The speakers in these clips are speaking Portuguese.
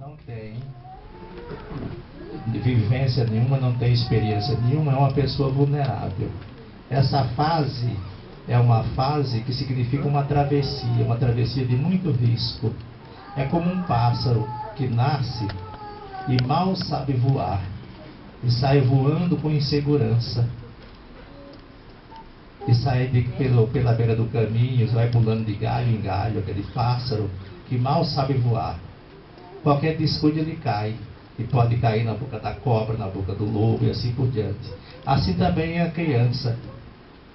não tem vivência nenhuma, não tem experiência nenhuma, é uma pessoa vulnerável. Essa fase é uma fase que significa uma travessia de muito risco. É como um pássaro que nasce e mal sabe voar, e sai voando com insegurança, e sai pela beira do caminho, vai pulando de galho em galho, aquele pássaro que mal sabe voar. Qualquer descuido ele cai, e pode cair na boca da cobra, na boca do lobo e assim por diante. Assim também é a criança,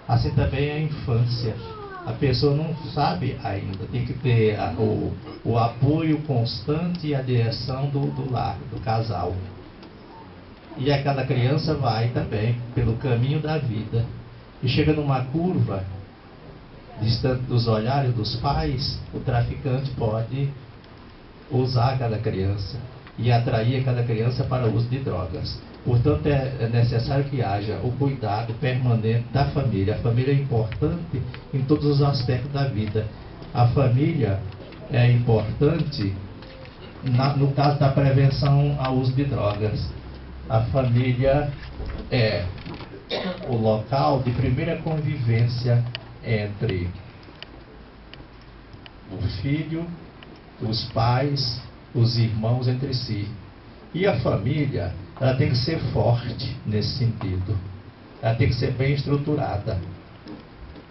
assim também é a infância. A pessoa não sabe ainda, tem que ter o apoio constante e a direção do lar, do casal. E aquela criança vai também pelo caminho da vida. E chega numa curva, distante dos olhares dos pais, o traficante pode usar aquela criança e atrair aquela criança para o uso de drogas. Portanto, é necessário que haja o cuidado permanente da família. A família é importante em todos os aspectos da vida. A família é importante no caso da prevenção ao uso de drogas. A família é o local de primeira convivência entre o filho, os pais, os irmãos entre si. E a família, ela tem que ser forte nesse sentido. Ela tem que ser bem estruturada.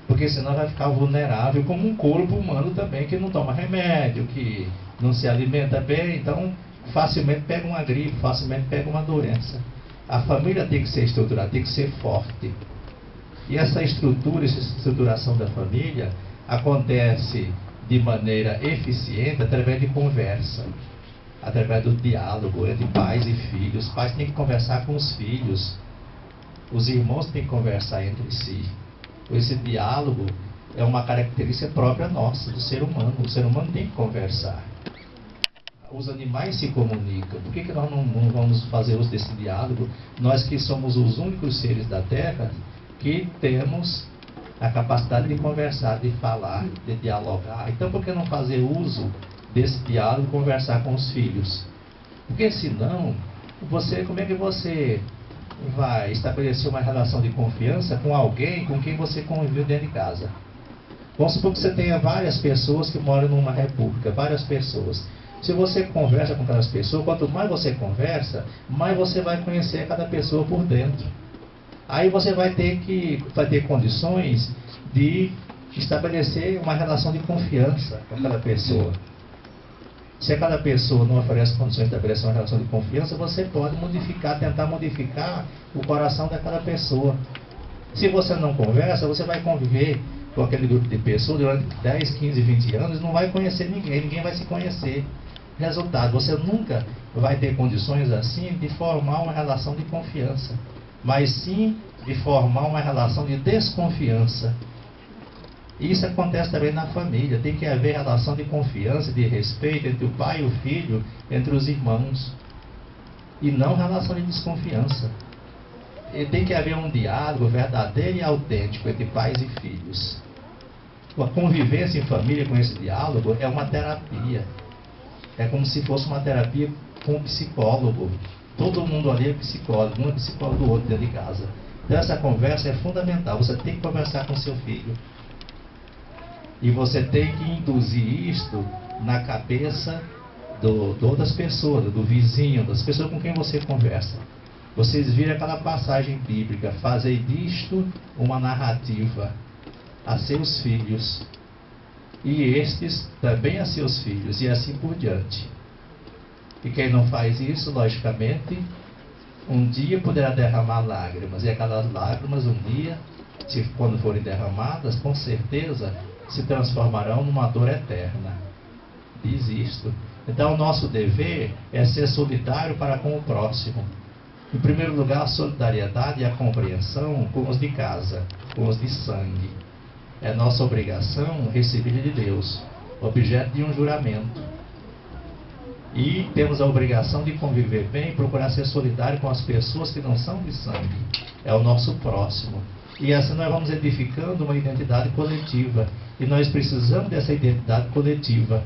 Porque senão vai ficar vulnerável, como um corpo humano também, que não toma remédio, que não se alimenta bem, então facilmente pega uma gripe, facilmente pega uma doença. A família tem que ser estruturada, tem que ser forte. E essa estruturação da família acontece de maneira eficiente através de conversa, através do diálogo entre pais e filhos. Os pais têm que conversar com os filhos, os irmãos têm que conversar entre si. Esse diálogo é uma característica própria nossa, do ser humano. O ser humano tem que conversar. Os animais se comunicam. Por que nós não vamos fazer uso desse diálogo? Nós que somos os únicos seres da Terra que temos a capacidade de conversar, de falar, de dialogar. Então, por que não fazer uso desse diálogo e conversar com os filhos? Porque senão, como é que você vai estabelecer uma relação de confiança com alguém com quem você conviveu dentro de casa? Vamos supor que você tenha várias pessoas que moram numa república, várias pessoas. Se você conversa com aquelas pessoas, quanto mais você conversa, mais você vai conhecer cada pessoa por dentro. Aí você vai ter condições de estabelecer uma relação de confiança com aquela pessoa. Se aquela pessoa não oferece condições de estabelecer uma relação de confiança, você pode tentar modificar o coração daquela pessoa. Se você não conversa, você vai conviver com aquele grupo de pessoas durante 10, 15, 20 anos, não vai conhecer ninguém vai se conhecer. Resultado, você nunca vai ter condições assim de formar uma relação de confiança, mas sim de formar uma relação de desconfiança. Isso acontece também na família. Tem que haver relação de confiança, de respeito entre o pai e o filho, entre os irmãos, e não relação de desconfiança. E tem que haver um diálogo verdadeiro e autêntico entre pais e filhos. A convivência em família com esse diálogo é uma terapia. É como se fosse uma terapia com um psicólogo. Todo mundo ali é psicólogo, um é psicólogo do outro dentro de casa. Então essa conversa é fundamental. Você tem que conversar com seu filho. E você tem que induzir isto na cabeça de outras pessoas, do vizinho, das pessoas com quem você conversa. Vocês viram aquela passagem bíblica: fazei disto uma narrativa a seus filhos, e estes também a seus filhos, e assim por diante. E quem não faz isso, logicamente, um dia poderá derramar lágrimas, e aquelas lágrimas um dia, quando forem derramadas, com certeza se transformarão numa dor eterna. Diz isto. Então o nosso dever é ser solidário para com o próximo. Em primeiro lugar, a solidariedade e a compreensão com os de casa, com os de sangue. É nossa obrigação recebida de Deus, objeto de um juramento. E temos a obrigação de conviver bem e procurar ser solidário com as pessoas que não são de sangue. É o nosso próximo. E assim nós vamos edificando uma identidade coletiva. E nós precisamos dessa identidade coletiva.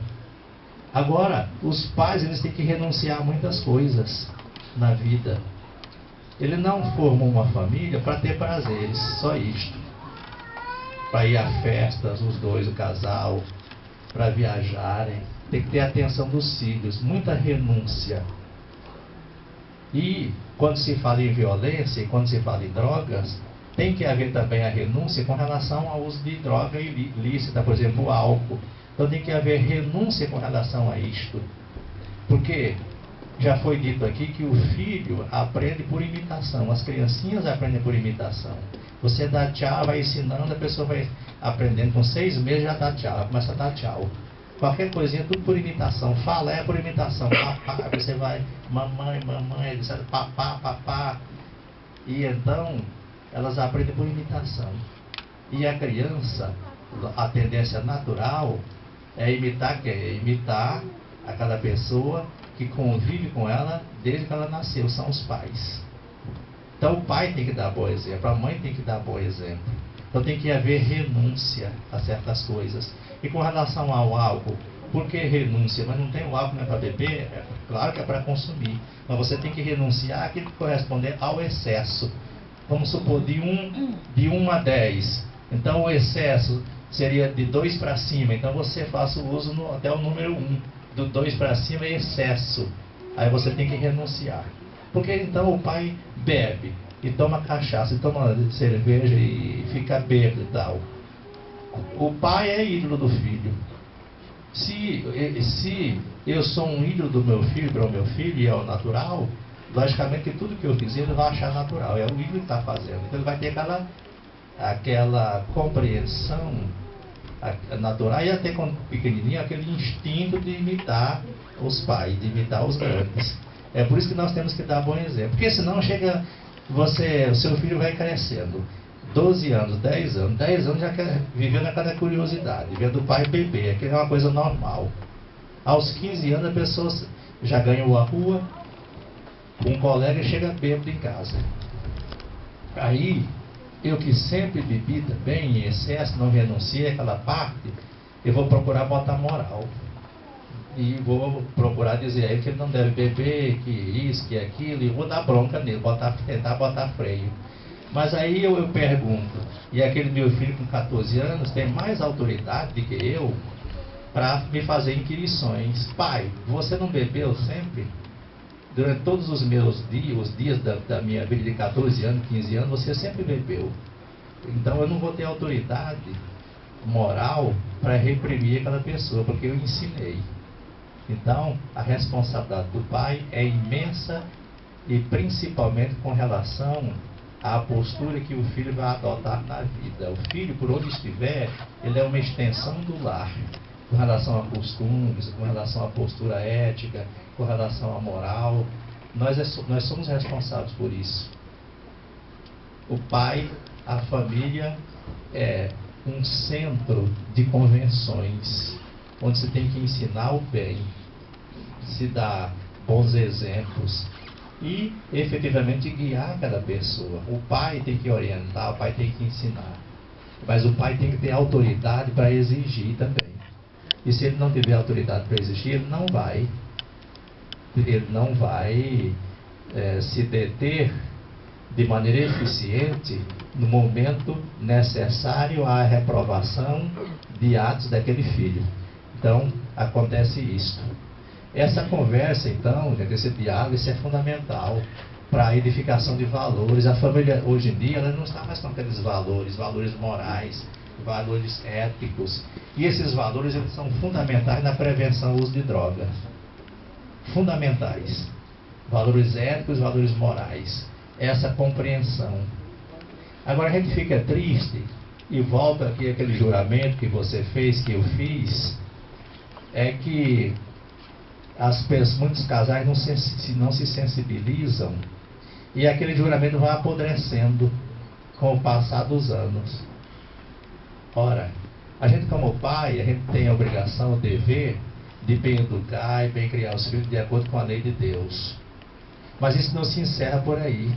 Agora, os pais, eles têm que renunciar a muitas coisas na vida. Ele não formou uma família para ter prazeres, só isto. Para ir a festas, os dois, o casal, para viajarem. Tem que ter a atenção dos filhos, muita renúncia. E quando se fala em violência, e quando se fala em drogas, tem que haver também a renúncia com relação ao uso de droga ilícita, por exemplo, o álcool. Então tem que haver renúncia com relação a isto. Porque já foi dito aqui que o filho aprende por imitação. As criancinhas aprendem por imitação. Você dá tchau, vai ensinando, a pessoa vai aprendendo. Com 6 meses já dá tchau, começa a dar tchau. Qualquer coisinha, tudo por imitação. Fala é por imitação. Papá, você vai, mamãe, mamãe, papá, papá. E então, elas aprendem por imitação. E a criança, a tendência natural é imitar quem? É imitar a cada pessoa que convive com ela desde que ela nasceu, são os pais. Então o pai tem que dar bom exemplo, a mãe tem que dar bom exemplo. Então tem que haver renúncia a certas coisas. E com relação ao álcool, por que renúncia? Mas não tem o álcool, não é para beber? É, claro que é para consumir. Mas você tem que renunciar àquilo que corresponde ao excesso. Vamos supor, de 1 a 10. Então o excesso seria de 2 para cima. Então você faz o uso até o número 1. Do 2 para cima é excesso. Aí você tem que renunciar. Porque então o pai bebe e toma cachaça, e toma cerveja e fica bêbado e tal. O pai é ídolo do filho. Se eu sou um ídolo do meu filho para o meu filho e é o natural, logicamente que tudo que eu fizer ele vai achar natural. É o ídolo que está fazendo. Então ele vai ter aquela compreensão natural, e até quando pequenininho, aquele instinto de imitar os pais, de imitar os grandes. É por isso que nós temos que dar bom exemplo. Porque senão chega, o seu filho vai crescendo. 12 anos, 10 anos já quer viver naquela curiosidade, vendo o pai beber, aquilo é uma coisa normal. Aos 15 anos a pessoa já ganhou a rua, um colega chega bêbado em casa. Aí, eu que sempre bebi também em excesso, não renunciei àquela parte, eu vou procurar botar moral. E vou procurar dizer a ele que ele não deve beber, que isso, que aquilo, e vou dar bronca nele, tentar botar freio. Mas aí eu pergunto, e aquele meu filho com 14 anos tem mais autoridade do que eu para me fazer inquirições. Pai, você não bebeu sempre? Durante todos os meus dias, os dias da minha vida de 14 anos, 15 anos, você sempre bebeu. Então eu não vou ter autoridade moral para reprimir aquela pessoa, porque eu ensinei. Então, a responsabilidade do pai é imensa, e principalmente com relação à postura que o filho vai adotar na vida. O filho, por onde estiver, ele é uma extensão do lar, com relação a costumes, com relação à postura ética, com relação à moral. Nós somos responsáveis por isso. O pai, a família, é um centro de convenções, onde se tem que ensinar o bem, se dar bons exemplos e efetivamente guiar cada pessoa. O pai tem que orientar, o pai tem que ensinar, mas o pai tem que ter autoridade para exigir também. E se ele não tiver autoridade para exigir, ele não vai se deter de maneira eficiente no momento necessário à reprovação de atos daquele filho. Então, acontece isso. Essa conversa, então, esse diálogo, isso é fundamental para a edificação de valores. A família, hoje em dia, ela não está mais com aqueles valores morais, valores éticos. E esses valores, eles são fundamentais na prevenção do uso de drogas. Fundamentais. Valores éticos, valores morais. Essa compreensão. Agora a gente fica triste e volta aqui aquele juramento que você fez, que eu fiz, é que muitos casais não se sensibilizam, e aquele juramento vai apodrecendo com o passar dos anos. Ora, a gente como pai, a gente tem a obrigação, o dever de bem educar e bem criar os filhos de acordo com a lei de Deus. Mas isso não se encerra por aí.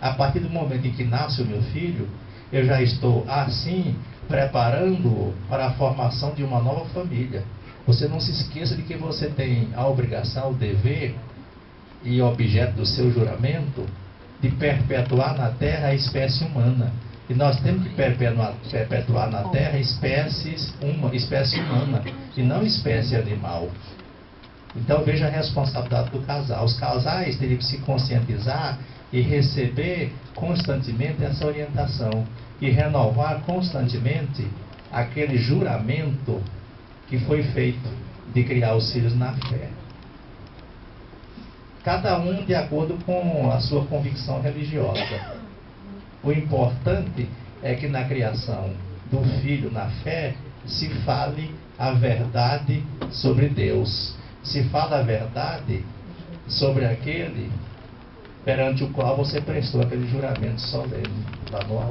A partir do momento em que nasce o meu filho, eu já estou assim preparando-o para a formação de uma nova família. Você não se esqueça de que você tem a obrigação, o dever e objeto do seu juramento de perpetuar na Terra a espécie humana. E nós temos que perpetuar na Terra espécie humana e não espécie animal. Então veja a responsabilidade do casal. Os casais teriam que se conscientizar e receber constantemente essa orientação e renovar constantemente aquele juramento que foi feito de criar os filhos na fé. Cada um de acordo com a sua convicção religiosa. O importante é que na criação do filho na fé se fale a verdade sobre Deus. Se fala a verdade sobre aquele perante o qual você prestou aquele juramento solene lá no altar.